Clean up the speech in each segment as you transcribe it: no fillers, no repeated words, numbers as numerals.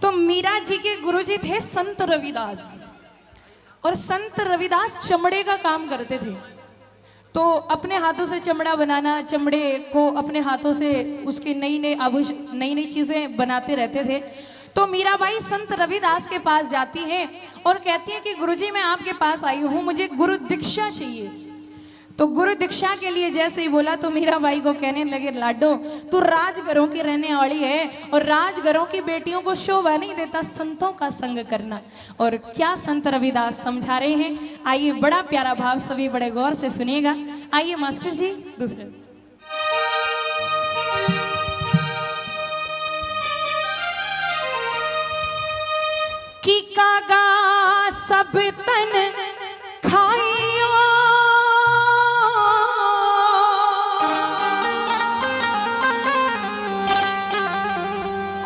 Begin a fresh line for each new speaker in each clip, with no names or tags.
तो मीरा जी के गुरुजी थे संत रविदास, और संत रविदास चमड़े का काम करते थे। तो अपने हाथों से चमड़ा बनाना, चमड़े को अपने हाथों से उसकी नई नई चीजें बनाते रहते थे। तो मीराबाई संत रविदास के पास जाती है और कहती है कि गुरुजी मैं आपके पास आई हूँ, मुझे गुरु दीक्षा चाहिए। तो गुरु दीक्षा के लिए जैसे ही बोला तो मीराबाई को कहने लगे, लाडो तू राजघरों की रहने वाली है और राजघरों की बेटियों को शोभा नहीं देता संतों का संग करना। और क्या संत रविदास समझा रहे हैं, आइए बड़ा प्यारा भाव सभी बड़े गौर से सुनिएगा। आइए मास्टर जी दूसरे। की कागा सब तन खाइयो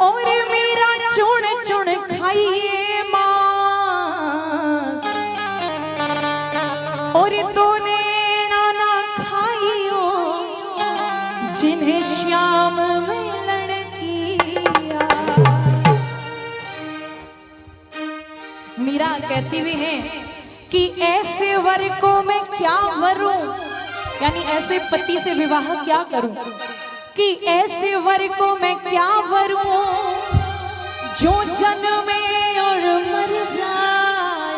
और मेरा चुन चुन खाइए मांस, और दो नैना ना खाइयो जिन्हें श्याम मिलन किया। मीरा कहती भी है कि ऐसे वर को मैं क्या वरूं, यानी ऐसे पति से विवाह क्या करूं, कि ऐसे वर को मैं क्या वरूं जो जन्मे और मर जाए,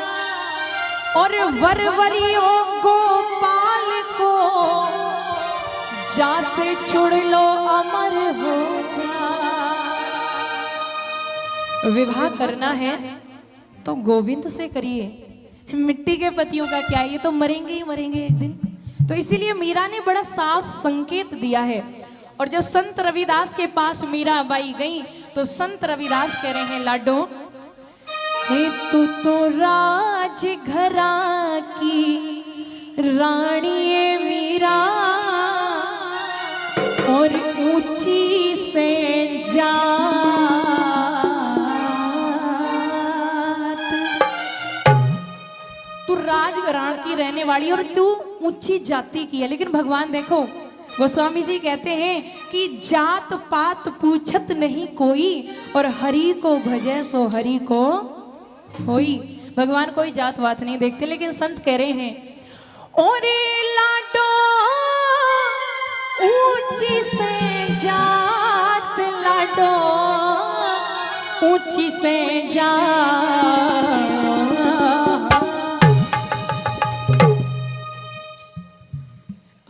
और वरवरियों गोपाल को जा से चुड़ लो अमर हो जाए। विवाह करना है तो गोविंद से करिए, मिट्टी के पतियों का क्या, ये तो मरेंगे ही मरेंगे एक दिन। तो इसीलिए मीरा ने बड़ा साफ संकेत दिया है। और जब संत रविदास के पास मीराबाई गई तो संत रविदास कह रहे हैं, लाडो हे तू तो राज घरा की रानी है मीरा, और ऊंची से जा राजघरान की रहने वाली और तू ऊंची जाति की है। लेकिन भगवान देखो, गोस्वामी जी कहते हैं कि जात पात पूछत नहीं कोई, और हरि को भजे सो हरि को होई। भगवान कोई जात वात नहीं देखते। लेकिन संत कह रहे हैं, ओरे लाडो ऊंची से जात, लाडो ऊंची से जात।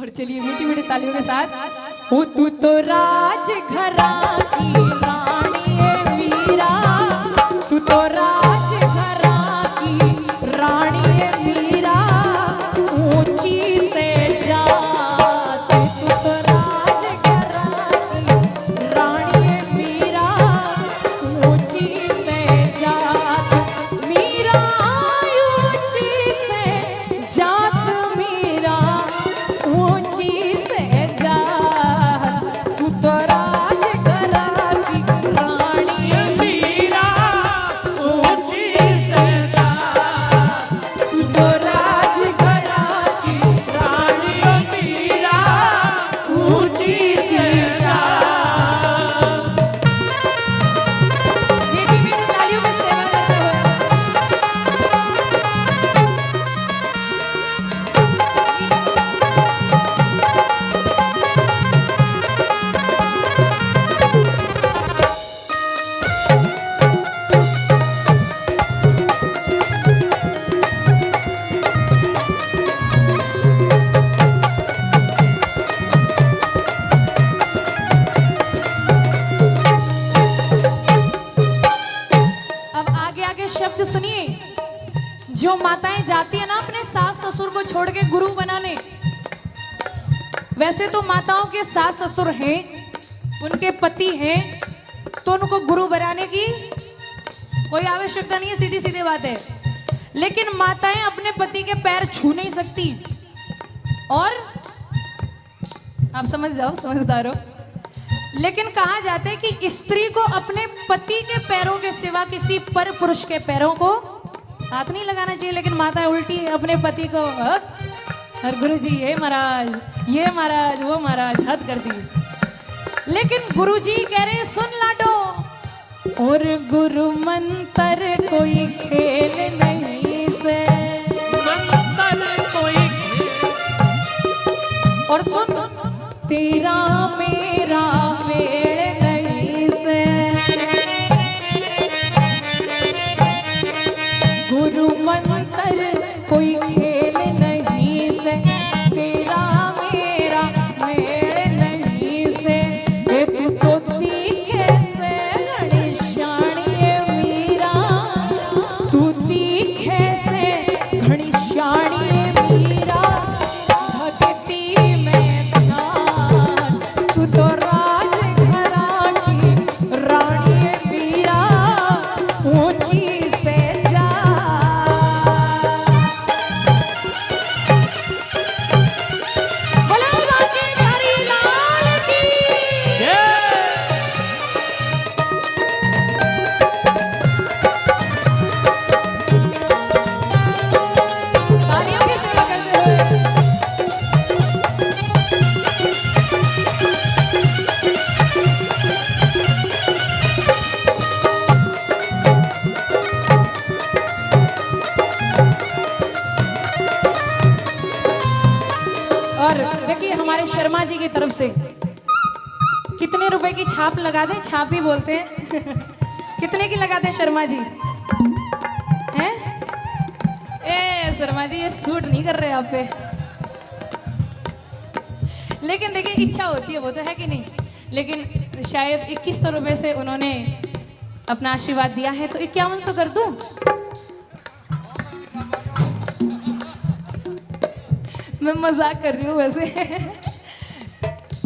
चलिए मीठी मीठी तालियों के साथ, ओ तू तो राज घरा की रानी है मीरा, तू तो राज घरा की रानी है मीरा, ऊंची से जात। तू तो राज घरा की रानी है मीरा, ऊंची से जात। मीरा ऊंची से जात, मीरा ऊंची से जा। तू तो राज घरा की रानी मीरा, ऊंची से जा। तू तो राज घरा की रानी मीरा, ऊंची से जा। मीठी मीठी तालियों में सेवा करते हुए शब्द सुनिए। जो माताएं जाती है ना अपने सास ससुर को छोड़ के गुरु बनाने, वैसे तो माताओं के सास ससुर हैं, उनके पति हैं, तो उनको गुरु बनाने की कोई आवश्यकता नहीं है, सीधी सीधी बात है। लेकिन माताएं अपने पति के पैर छू नहीं सकती। और आप समझ जाओ, समझदार हो। लेकिन कहा जाता है कि स्त्री को अपने पति के पैरों के सिवा किसी पर पुरुष के पैरों को हाथ नहीं लगाना चाहिए। लेकिन माता उल्टी अपने पति को, और गुरु जी ये महाराज, ये महाराज, वो महाराज, हद कर दी। लेकिन गुरु जी कह रहे हैं, सुन लाडो, और गुरु मंतर कोई खेल नहीं से,
मंतर कोई खेल।
और सुन, तेरा मेरा मेल नहीं से, गुरु मंतर कोई खेल नहीं से, तेरा मेरा मेल नहीं से। ए तू तो तीखे से घड़िशाणी मीरा, तू तीखे से घड़िशाणी मीरा, भक्ति में ध्यान, तू तो राजघरा की रानी मीरा, ऊंची से जा। बोलो बाकी बिहारी लाल की। तालियों की सेवा करते हुए। और देखिए हमारे शर्मा जी की तरफ से कितने रुपए की छाप लगा दें, छाप ही बोलते हैं कितने की लगा दें शर्मा जी हैं? ए शर्मा जी ये सूट नहीं कर रहे आप पे, लेकिन देखिए इच्छा होती है वो तो है कि नहीं, लेकिन शायद 2100 रुपए से उन्होंने अपना आशीर्वाद दिया है तो 5100 कर दूं? मैं मजाक कर रही हूँ वैसे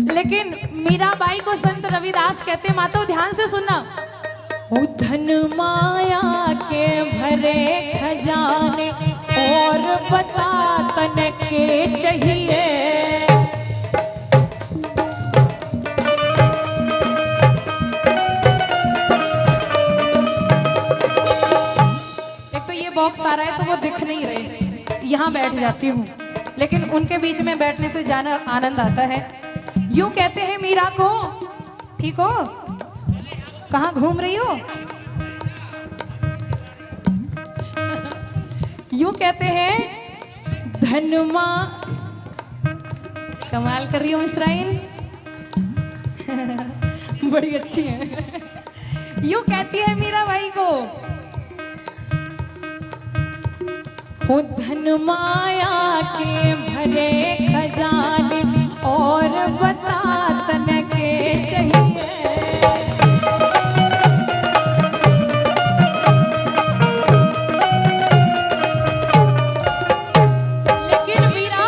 लेकिन मीराबाई को संत रविदास कहते, माता ध्यान से सुनना, ओ धन माया के भरे खजाने और बता तन के चाहिए, एक तो ये बॉक्स आ रहा है तो वो दिख नहीं रहे, यहाँ बैठ जाती हूँ, लेकिन उनके बीच में बैठने से जाना आनंद आता है। यूं कहते हैं मीरा को, ठीक हो, कहाँ घूम रही हो? यूं कहते हैं धनमा, कमाल कर रही हो मिस्राइन बड़ी अच्छी है यूं कहती है मीरा भाई को, हो धन माया के भरे खजाने और बता तन के चाहिए, लेकिन मीरा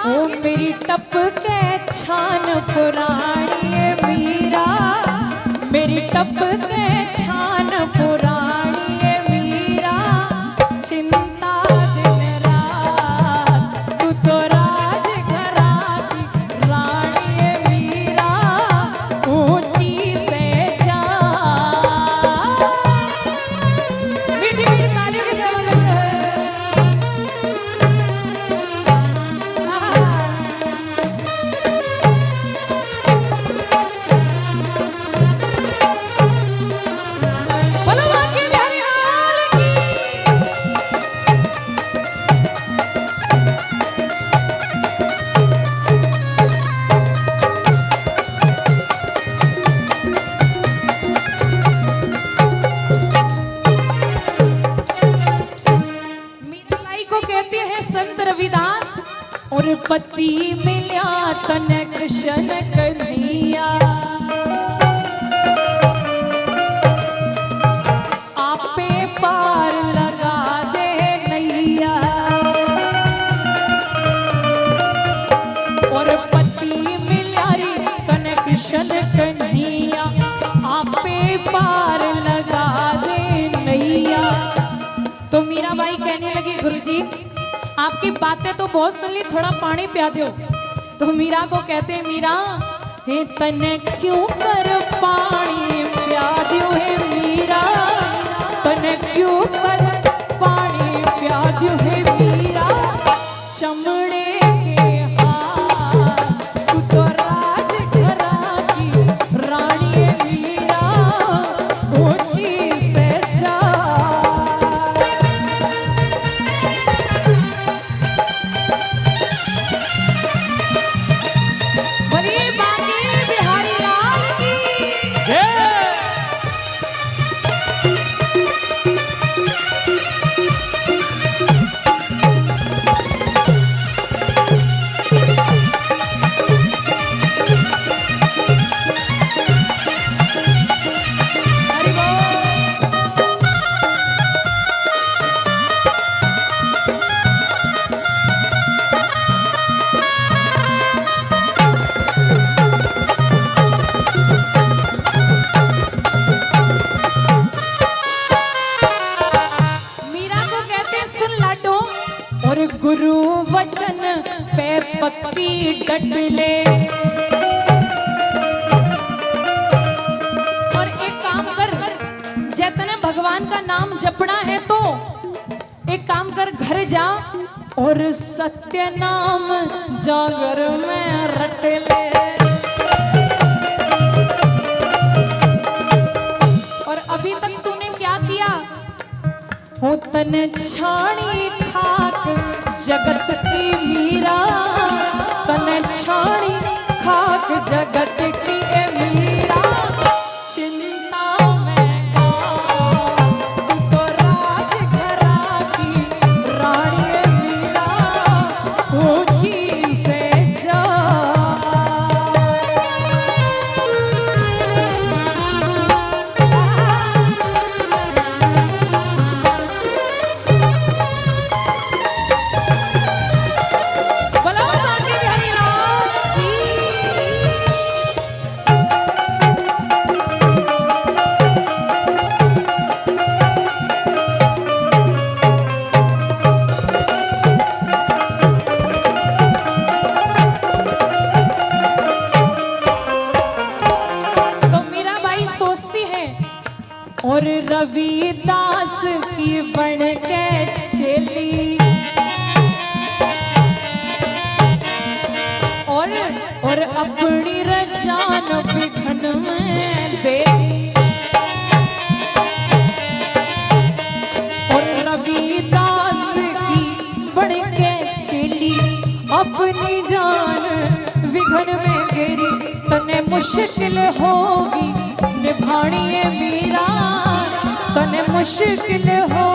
ओ मेरी टप के छान पुरानी मीरा, मेरी टप के छान पुरानी मीरा, चिंता दिन रात तू तो राजघरा की रानी मीरा, ऊंची से जा। मीठी मीठी तालियों की सेवा करते हैं। बोलो बाकी बिहारी लाल की। मीराबाई को कहते हैं संत रविदास, और पति मिल्या तन कृष्ण कन्हैया, आपे पार लगा दे नैया, और पति मिल्यारी तन कृष्ण कन्हैया, आपे पार लगा दे नैया। तो मीराबाई कहने लगी, गुरुजी आपकी बातें तो बहुत सुन ली, थोड़ा पानी पिया दो। तो मीरा को कहते हैं, मीरा हे तने क्यों कर पानी पिया दियो, हे मीरा तने क्यों कर पानी पिया दियो, हे मीरा चमड़े के हाथ तू तो राजघरा की रानी मीरा, ऊंची से जा। गुरु वचन पे पक्की डट ले। और एक काम कर, जैतने भगवान का नाम जपना है तो एक काम कर, घर जा और सत्य नाम जागर में रट ले। और अभी तक तूने क्या किया? हो तन छाणी खाक जगत की मीरा, तन छाणी खाक जगत की ए मीरा। चिंता में का तू तो राजघरा की रानी ए मीरा, ऊंची से जा। बोलो बांके बिहारी लाल की। तो मीराबाई सोचती है और रविदास की बन के चली, और अपनी रजान विघन में दे। और रविदास की बन के चली, अपनी जान विघन में गिरी। तने मुश्किल होगी निभानी है मीरा, तने मुश्किल हो